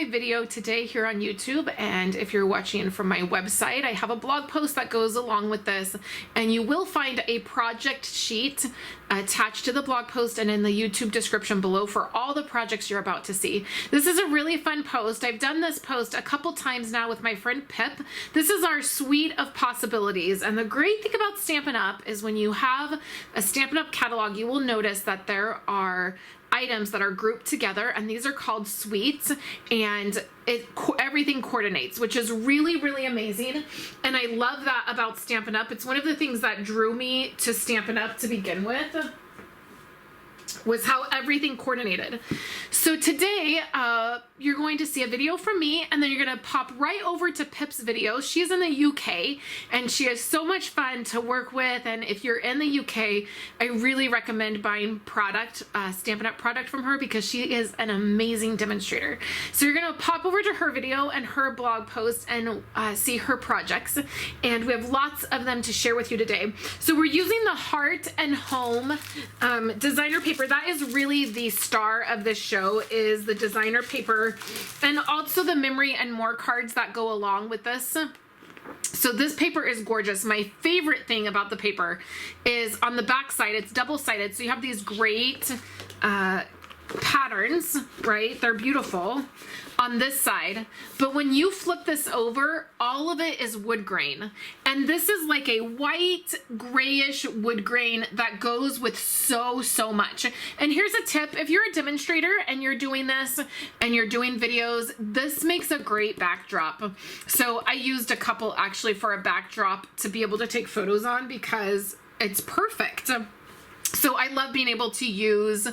my video today here on YouTube, and if you're watching from my website, I have a blog post that goes along with this, and you will find a project sheet attached to the blog post and in the YouTube description below for all the projects you're about to see. This is a really fun post. I've done this post a couple times now with my friend Pip. This is our suite of possibilities, and the great thing about Stampin' Up! Is when you have a Stampin' Up! Catalog, you will notice that there are items that are grouped together, and these are called suites, and everything coordinates, which is really, really amazing. And I love that about Stampin' Up! It's one of the things that drew me to Stampin' Up! To begin with, was how everything coordinated. So today, you're going to see a video from me, and then you're gonna pop right over to Pip's video. She's in the UK, and she is so much fun to work with, and if you're in the UK, I really recommend buying product, Stampin' Up! Product from her, because she is an amazing demonstrator. So you're gonna pop over to her video and her blog post and see her projects, and we have lots of them to share with you today. So we're using the Heart and Home designer paper. That is really the star of this show, is the designer paper, and also the Memory and More cards that go along with this. So this paper is gorgeous. My favorite thing about the paper is on the back side, it's double-sided, so you have these great patterns, right? They're beautiful on this side, but when you flip this over, all of it is wood grain, and this is like a white grayish wood grain that goes with so much. And here's a tip: if you're a demonstrator and you're doing this and you're doing videos, this makes a great backdrop. So I used a couple actually for a backdrop to be able to take photos on, because it's perfect. So I love being able to use,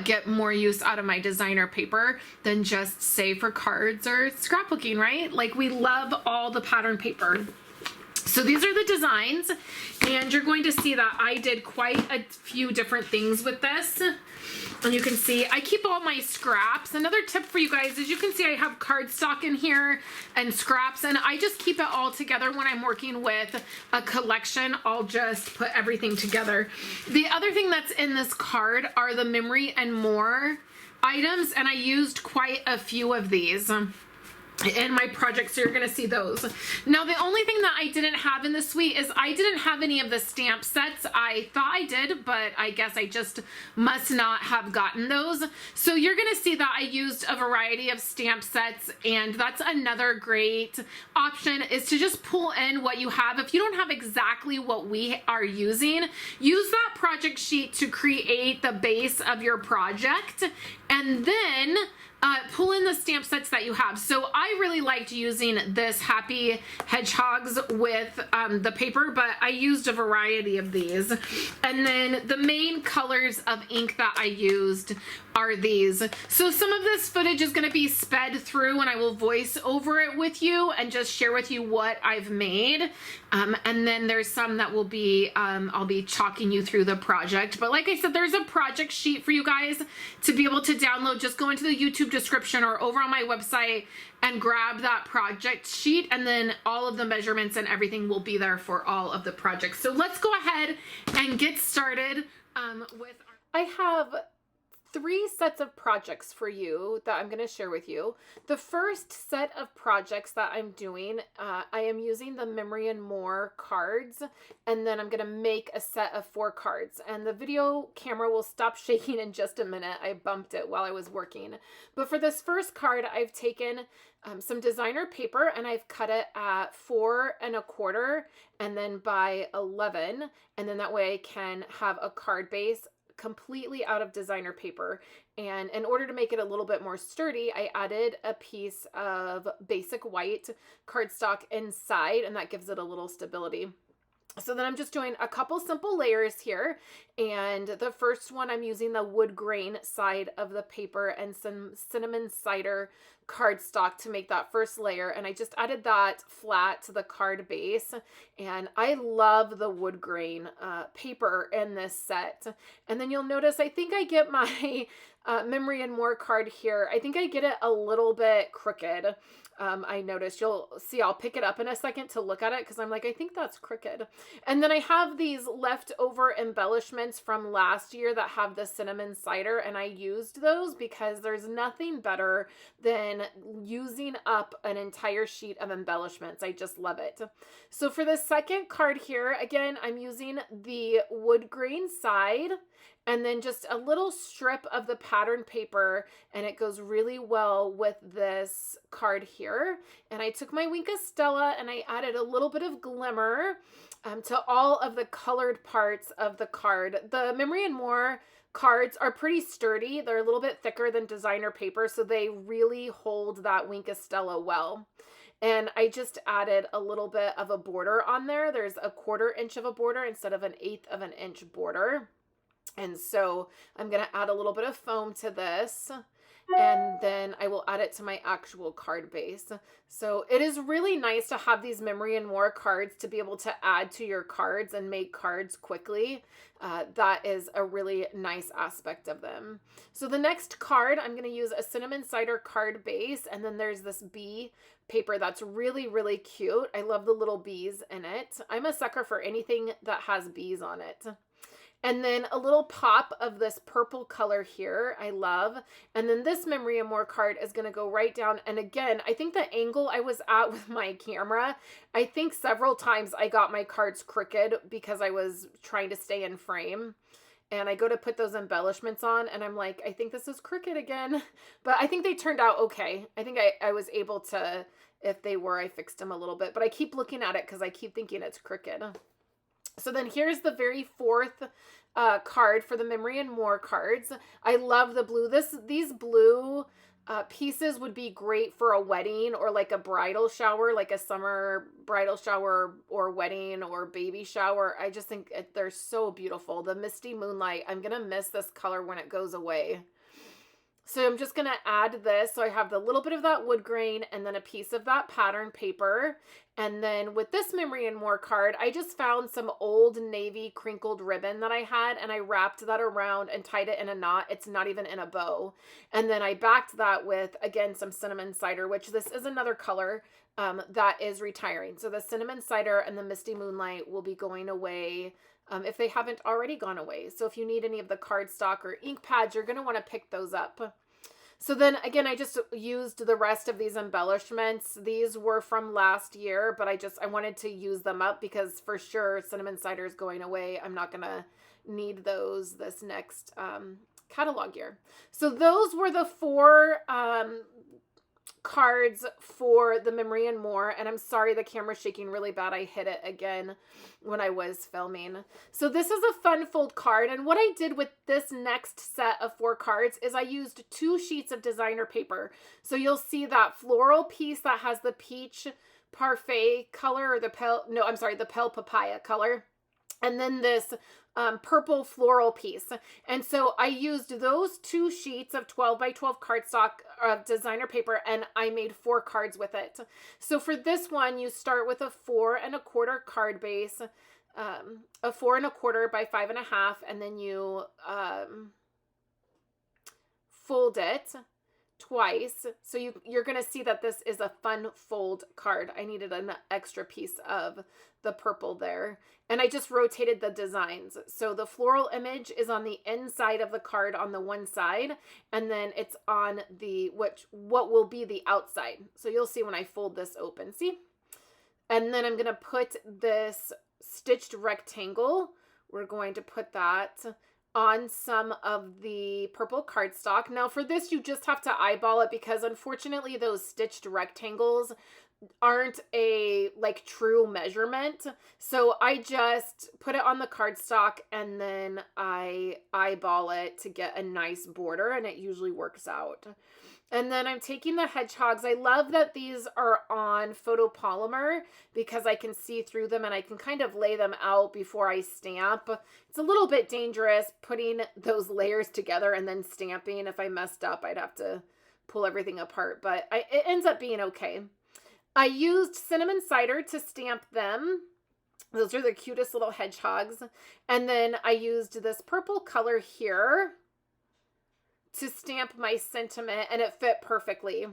get more use out of my designer paper than just say for cards or scrapbooking, right? Like, we love all the pattern paper. So these are the designs, and you're going to see that I did quite a few different things with this. And you can see I keep all my scraps. Another tip for you guys is you can see I have cardstock in here and scraps, and I just keep it all together when I'm working with a collection. I'll just put everything together. The other thing that's in this card are the Memory and More items, and I used quite a few of these in my project, so you're gonna see those. Now, the only thing that I didn't have in the suite is I didn't have any of the stamp sets. I thought I did, but I guess I just must not have gotten those. So you're gonna see that I used a variety of stamp sets, and that's another great option, is to just pull in what you have. If you don't have exactly what we are using, use that project sheet to create the base of your project, and then pull in the stamp sets that you have. So I really liked using this Happy Hedgehogs with the paper, but I used a variety of these. And then the main colors of ink that I used are these. So some of this footage is going to be sped through, and I will voice over it with you and just share with you what I've made. And then there's some that will be, I'll be chalking you through the project. But like I said, there's a project sheet for you guys to be able to download. Just go into the YouTube description or over on my website and grab that project sheet, and then all of the measurements and everything will be there for all of the projects. So let's go ahead and get started with I have 3 sets of projects for you that I'm going to share with you. The first set of projects that I'm doing, I am using the Memory and More cards, and then I'm going to make a set of 4 cards. And the video camera will stop shaking in just a minute. I bumped it while I was working. But for this first card, I've taken some designer paper, and I've cut it at 4 1/4 and then by 11, and then that way I can have a card base completely out of designer paper. And in order to make it a little bit more sturdy, I added a piece of basic white cardstock inside, and that gives it a little stability. So then I'm just doing a couple simple layers here, and the first one I'm using the wood grain side of the paper and some cinnamon cider cardstock to make that first layer, and I just added that flat to the card base. And I love the wood grain paper in this set. And then you'll notice I think I get my Memory and More card here, I think I get it a little bit crooked. I noticed, you'll see, I'll pick it up in a second to look at it because I'm like, I think that's crooked. And then I have these leftover embellishments from last year that have the cinnamon cider, and I used those because there's nothing better than been using up an entire sheet of embellishments. I just love it. So for the second card here, again, I'm using the wood grain side and then just a little strip of the pattern paper, and it goes really well with this card here. And I took my Wink of Stella and I added a little bit of glimmer to all of the colored parts of the card. The Memory and More cards are pretty sturdy. They're a little bit thicker than designer paper, so they really hold that Wink of Stella well. And I just added a little bit of a border on there. There's a 1/4 inch of a border instead of an 1/8 of an inch border. And so I'm going to add a little bit of foam to this, and then I will add it to my actual card base. So it is really nice to have these Memory and More cards to be able to add to your cards and make cards quickly. That is a really nice aspect of them. So the next card, I'm going to use a Cinnamon Cider card base, and then there's this bee paper that's really, really cute. I love the little bees in it. I'm a sucker for anything that has bees on it. And then a little pop of this purple color here, I love. And then this Memory and More card is going to go right down. And again, I think the angle I was at with my camera, I think several times I got my cards crooked because I was trying to stay in frame. And I go to put those embellishments on and I'm like, I think this is crooked again. But I think they turned out okay. I think I was able to, if they were, I fixed them a little bit. But I keep looking at it because I keep thinking it's crooked. So then here's the very fourth card for the Memory and More cards. I love the blue. These blue pieces would be great for a wedding or like a bridal shower, like a summer bridal shower or wedding or baby shower. I just think they're so beautiful. The Misty Moonlight, I'm going to miss this color when it goes away. So I'm just going to add this. So I have the little bit of that wood grain and then a piece of that pattern paper. And then with this Memory and More card, I just found some old navy crinkled ribbon that I had, and I wrapped that around and tied it in a knot. It's not even in a bow. And then I backed that with, again, some Cinnamon Cider, which this is another color that is retiring. So the Cinnamon Cider and the Misty Moonlight will be going away if they haven't already gone away. So if you need any of the cardstock or ink pads, you're going to want to pick those up. So then again, I just used the rest of these embellishments. These were from last year, but I wanted to use them up because for sure Cinnamon Cider is going away. I'm not going to need those this next catalog year. So those were the four cards for the Memory and More, and I'm sorry the camera's shaking really bad. I hit it again when I was filming. So this is a fun fold card, and what I did with this next set of 4 cards is I used 2 sheets of designer paper. So you'll see that floral piece that has the peach parfait color, or the pale papaya color, and then this purple floral piece. And so I used those 2 sheets of 12 by 12 cardstock of designer paper, and I made 4 cards with it. So for this one, you start with a 4 1/4 card base, a 4 1/4 by 5 1/2, and then you fold it twice. So you're going to see that this is a fun fold card. I needed an extra piece of the purple there. And I just rotated the designs. So the floral image is on the inside of the card on the one side, and then it's on the what will be the outside. So you'll see when I fold this open. See? And then I'm going to put this stitched rectangle. We're going to put that on some of the purple cardstock. Now for this, you just have to eyeball it because unfortunately those stitched rectangles aren't a true measurement. So I just put it on the cardstock and then I eyeball it to get a nice border, and it usually works out. And then I'm taking the hedgehogs. I love that these are on photopolymer because I can see through them and I can kind of lay them out before I stamp. It's a little bit dangerous putting those layers together and then stamping. If I messed up, I'd have to pull everything apart, but it ends up being okay. I used Cinnamon Cider to stamp them. Those are the cutest little hedgehogs. And then I used this purple color here to stamp my sentiment, and it fit perfectly.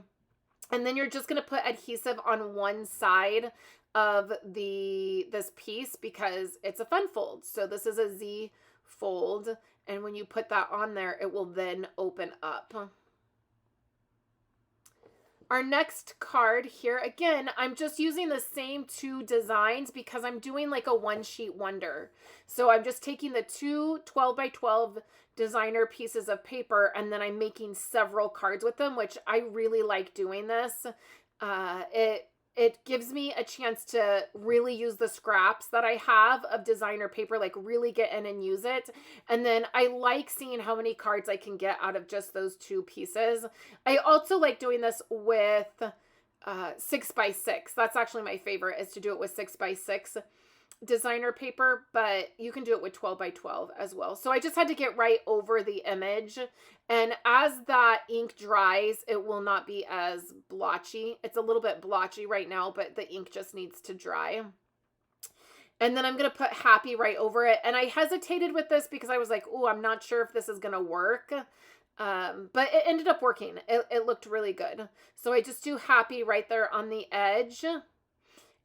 And then you're just going to put adhesive on one side of this piece because it's a fun fold. So this is a Z fold, and when you put that on there, it will then open up. Our next card here, again, I'm just using the same 2 designs because I'm doing like a one sheet wonder. So I'm just taking the 2 12 by 12 designer pieces of paper and then I'm making several cards with them, which I really like doing this. It gives me a chance to really use the scraps that I have of designer paper, like really get in and use it. And then I like seeing how many cards I can get out of just those 2 pieces. I also like doing this with 6 by 6. That's actually my favorite, is to do it with 6 by 6 designer paper, but you can do it with 12 by 12 as well. So I just had to get right over the image, and as that ink dries, it will not be as blotchy. It's a little bit blotchy right now, but the ink just needs to dry. And then I'm going to put happy right over it. And I hesitated with this because I was like, oh, I'm not sure if this is going to work. But it ended up working. It looked really good. So I just do happy right there on the edge.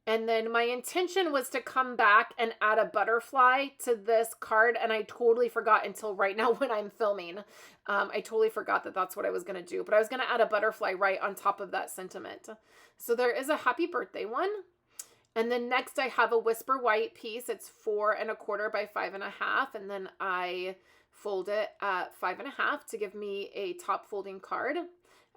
And then my intention was to come back and add a butterfly to this card, and I totally forgot until right now when I'm filming. I totally forgot that that's what I was going to do, but I was going to add a butterfly right on top of that sentiment. So there is a happy birthday one. And then next I have a Whisper White piece. It's 4 1/4 by 5 1/2, and then I fold it at 5 1/2 to give me a top folding card.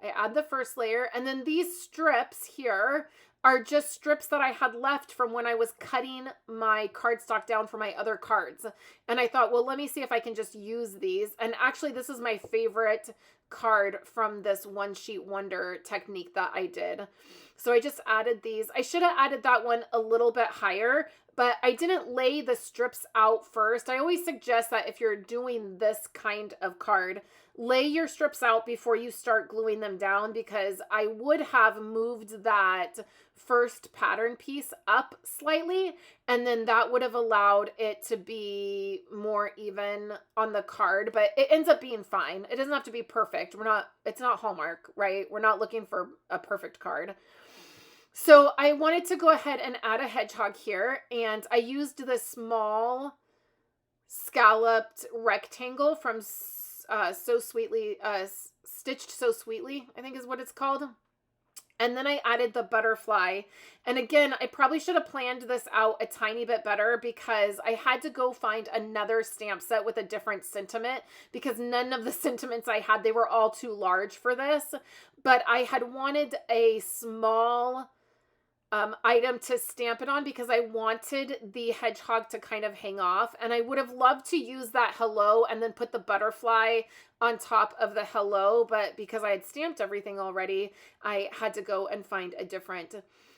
I add the first layer, and then these strips here are just strips that I had left from when I was cutting my cardstock down for my other cards. And I thought, well, let me see if I can just use these. And actually, this is my favorite card from this one sheet wonder technique that I did. So I just added these. I should have added that one a little bit higher, but I didn't lay the strips out first. I always suggest that if you're doing this kind of card, lay your strips out before you start gluing them down, because I would have moved that first pattern piece up slightly, and then that would have allowed it to be more even on the card, but it ends up being fine. It doesn't have to be perfect. It's not Hallmark, right? We're not looking for a perfect card. So I wanted to go ahead and add a hedgehog here, and I used the small scalloped rectangle from Stitched So Sweetly, I think is what it's called. And then I added the butterfly. And again, I probably should have planned this out a tiny bit better, because I had to go find another stamp set with a different sentiment, because none of the sentiments I had, they were all too large for this. But I had wanted a small item to stamp it on, because I wanted the hedgehog to kind of hang off, and I would have loved to use that hello and then put the butterfly on top of the hello, but because I had stamped everything already, I had to go and find a different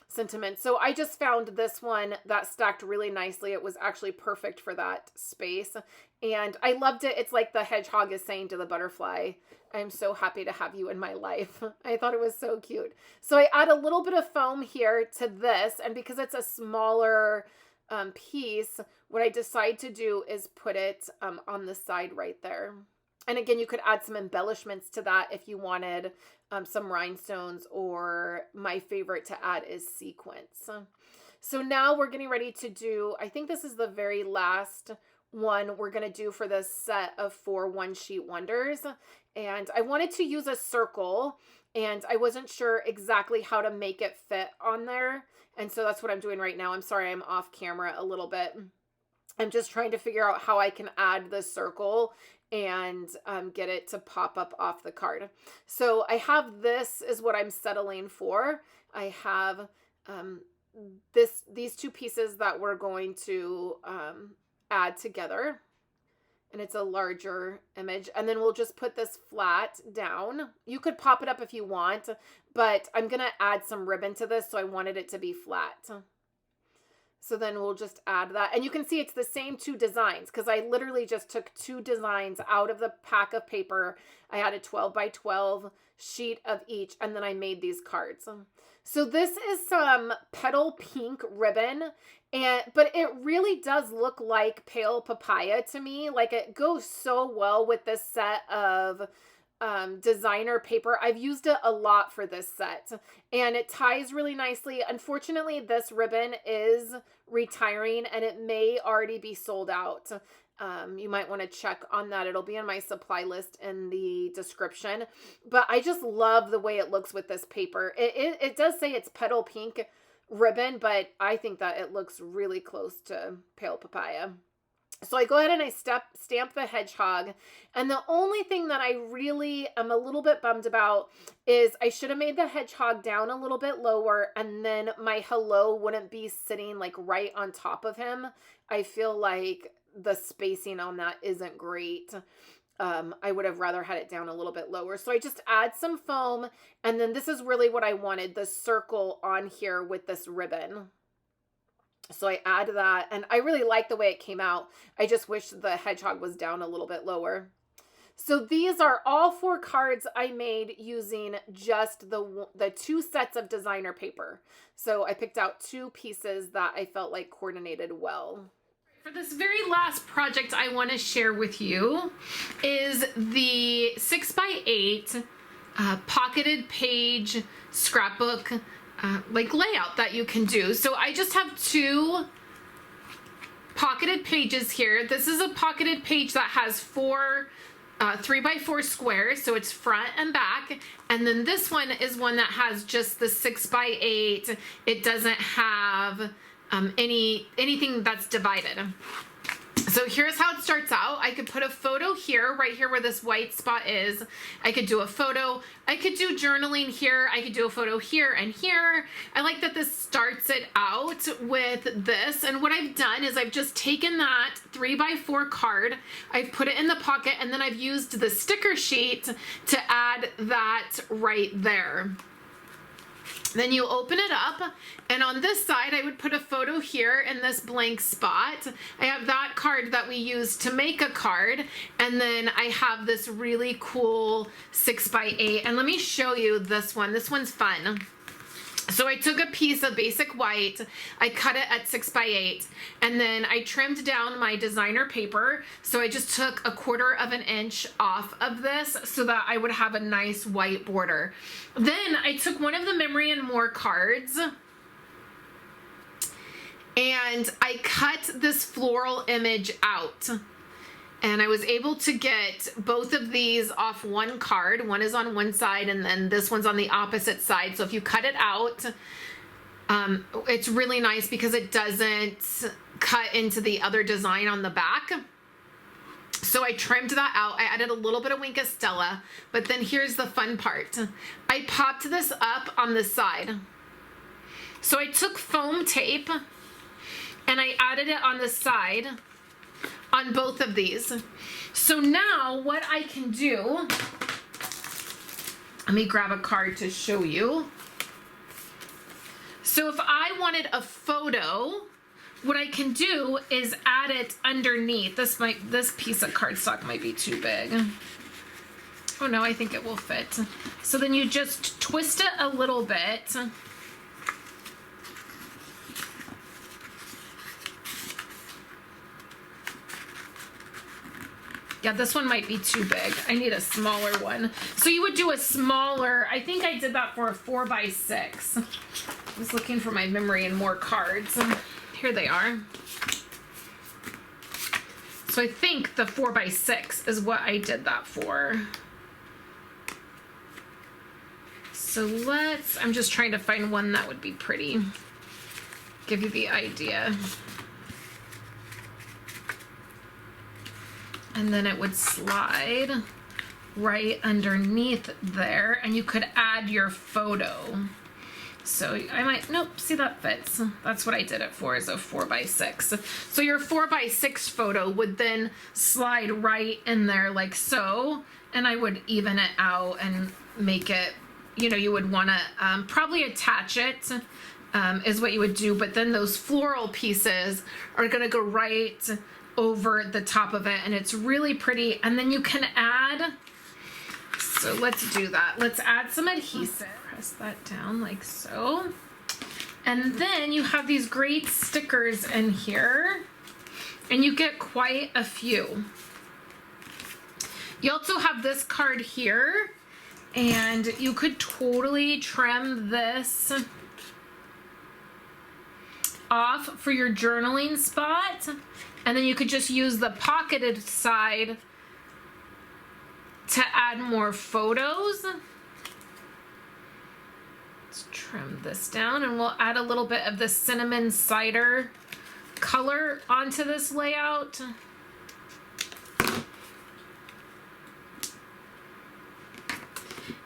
sentiment. So I just found this one that stacked really nicely. It was actually perfect for that space, and I loved it. It's like the hedgehog is saying to the butterfly, I'm so happy to have you in my life. I thought it was so cute. So I add a little bit of foam here to this, and because it's a smaller piece, what I decide to do is put it on the side right there. And again, you could add some embellishments to that if you wanted some rhinestones, or my favorite to add is sequins. So now we're getting ready to do, I think this is the very last one we're going to do for this set of 4 one sheet wonders. And I wanted to use a circle, and I wasn't sure exactly how to make it fit on there. And so that's what I'm doing right now. I'm sorry, I'm off camera a little bit. I'm just trying to figure out how I can add the circle and get it to pop up off the card. So I have, this is what I'm settling for. I have these 2 pieces that we're going to add together, and it's a larger image, and then we'll just put this flat down. You could pop it up if you want, but I'm gonna add some ribbon to this, so I wanted it to be flat. So then we'll just add that, and you can see it's the same 2 designs, because I literally just took 2 designs out of the pack of paper. I had a 12 by 12 sheet of each, and then I made these cards. So this is some petal pink ribbon, but it really does look like pale papaya to me. Like, it goes so well with this set of designer paper. I've used it a lot for this set, and it ties really nicely. Unfortunately, this ribbon is retiring and it may already be sold out. You might want to check on that. It'll be in my supply list in the description, but I just love the way it looks with this paper. It does say it's petal pink ribbon, but I think that it looks really close to pale papaya. So I go ahead and I stamp the hedgehog. And the only thing that I really am a little bit bummed about is I should have made the hedgehog down a little bit lower, and then my hello wouldn't be sitting like right on top of him. I feel like the spacing on that isn't great. I would have rather had it down a little bit lower. So I just add some foam, and then this is really what I wanted, the circle on here with this ribbon. So I add that, and I really like the way it came out. I just wish the hedgehog was down a little bit lower. So these are all 4 cards I made using just the 2 sets of designer paper. So I picked out 2 pieces that I felt like coordinated well. For this very last project I want to share with you is the 6x8 pocketed page scrapbook like layout that you can do. So I just have 2 pocketed pages here. This is a pocketed page that has 4 3x4 squares, so it's front and back. And then this one is one that has just the 6x8. It doesn't have anything that's divided. So here's how it starts out. I could put a photo here, right here where this white spot is. I could do a photo. I could do journaling here. I could do a photo here and here. I like that this starts it out with this. And what I've done is I've just taken that 3x4 card, I've put it in the pocket, and then I've used the sticker sheet to add that right there. Then you open it up, and on this side I would put a photo here in this blank spot. I have that card that we used to make a card, and then I have this really cool 6x8, and let me show you this one. This one's fun. So I took a piece of basic white, I cut it at 6x8, and then I trimmed down my designer paper. So I just took 1/4 of an inch off of this so that I would have a nice white border. Then I took one of the Memory and More cards, and I cut this floral image out. And I was able to get both of these off one card. One is on one side, and then this one's on the opposite side. So if you cut it out, it's really nice because it doesn't cut into the other design on the back. So I trimmed that out. I added a little bit of Wink of Stella, but then here's the fun part. I popped this up on the side. So I took foam tape and I added it on the side on both of these. So now what I can do, let me grab a card to show you. So if I wanted a photo, what I can do is add it underneath. This piece of cardstock might be too big. Oh no, I think it will fit. So then you just twist it a little bit. Yeah, this one might be too big. I need a smaller one. So you would do a smaller, I think I did that for a 4x6. I was looking for my Memory and More cards. Here they are. So I think the 4x6 is what I did that for. So I'm just trying to find one that would be pretty. Give you the idea. And then it would slide right underneath there, and you could add your photo. So I might, nope, see, that fits. That's what I did it for, is a 4x6. So your 4x6 photo would then slide right in there like so, and I would even it out and make it, you know, you would want to probably attach it is what you would do, but then those floral pieces are going to go right over the top of it, and it's really pretty. And then you can add, so let's do that. Let's add some adhesive. Press that down like so. And then you have these great stickers in here, and you get quite a few. You also have this card here, and you could totally trim this off for your journaling spot, and then you could just use the pocketed side to add more photos. Let's trim this down, and we'll add a little bit of the cinnamon cider color onto this layout.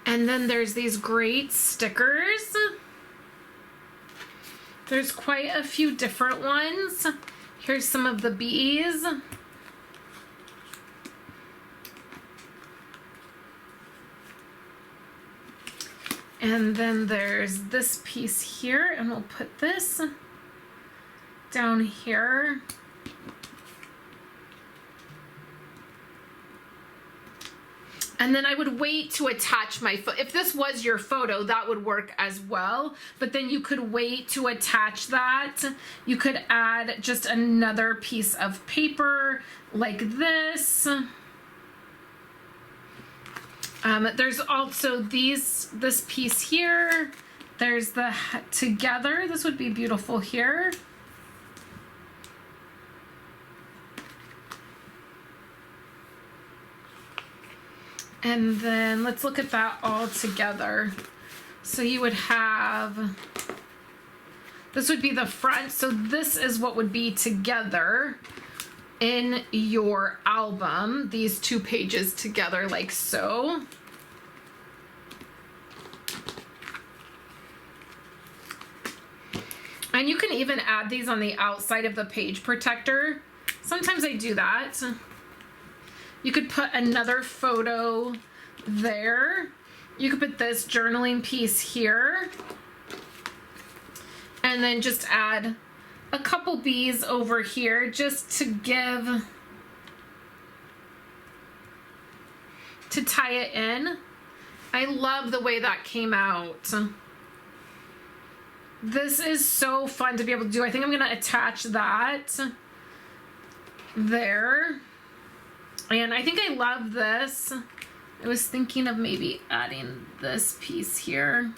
And then there's these great stickers. There's quite a few different ones. Here's some of the bees. And then there's this piece here, and we'll put this down here. And then I would wait to attach my photo. If this was your photo, that would work as well. But then you could wait to attach that. You could add just another piece of paper like this. There's also this piece here. There's the together. This would be beautiful here. And then let's look at that all together. So you would have, this would be the front. So this is what would be together in your album. These two pages together like so. And you can even add these on the outside of the page protector. Sometimes I do that. You could put another photo there. You could put this journaling piece here. And then just add a couple bees over here just to tie it in. I love the way that came out. This is so fun to be able to do. I think I'm going to attach that there. And I think I love this. I was thinking of maybe adding this piece here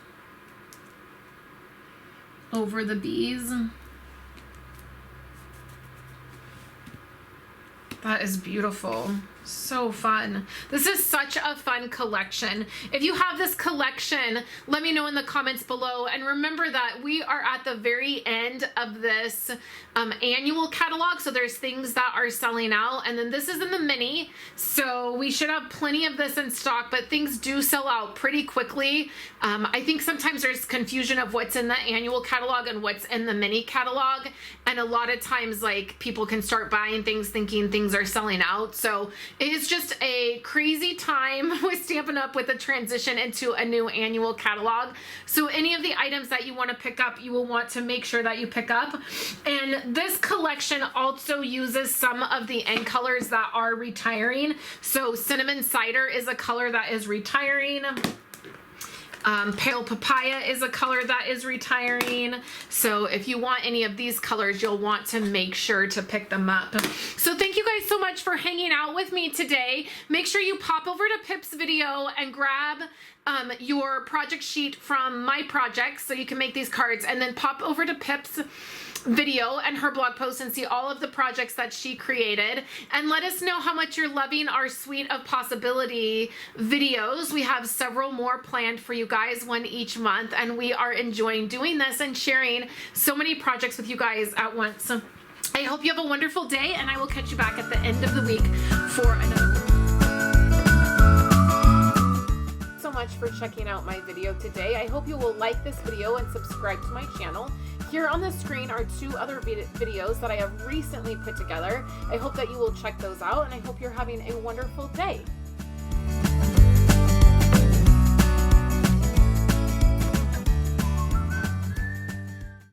over the bees. That is beautiful. So fun. This is such a fun collection. If you have this collection, let me know in the comments below. And remember that we are at the very end of this annual catalog. So there's things that are selling out. And then this is in the mini. So we should have plenty of this in stock, but things do sell out pretty quickly. I think sometimes there's confusion of what's in the annual catalog and what's in the mini catalog. And a lot of times like people can start buying things thinking things are selling out. So it is just a crazy time with Stampin' Up! With the transition into a new annual catalog. So any of the items that you want to pick up, you will want to make sure that you pick up. And this collection also uses some of the end colors that are retiring. So cinnamon cider is a color that is retiring. Pale papaya is a color that is retiring. So if you want any of these colors, you'll want to make sure to pick them up. So thank you guys so much for hanging out with me today. Make sure you pop over to Pip's video and grab your project sheet from my projects so you can make these cards, and then pop over to Pip's video and her blog post and see all of the projects that she created, and let us know how much you're loving our Suite of Possibility videos. We have several more planned for you guys, one each month, and we are enjoying doing this and sharing so many projects with you guys at once. I hope you have a wonderful day, and I will catch you back at the end of the week for another so much for checking out my video today. I hope you will like this video and subscribe to my channel. Here on the screen are two other videos that I have recently put together. I hope that you will check those out, and I hope you're having a wonderful day.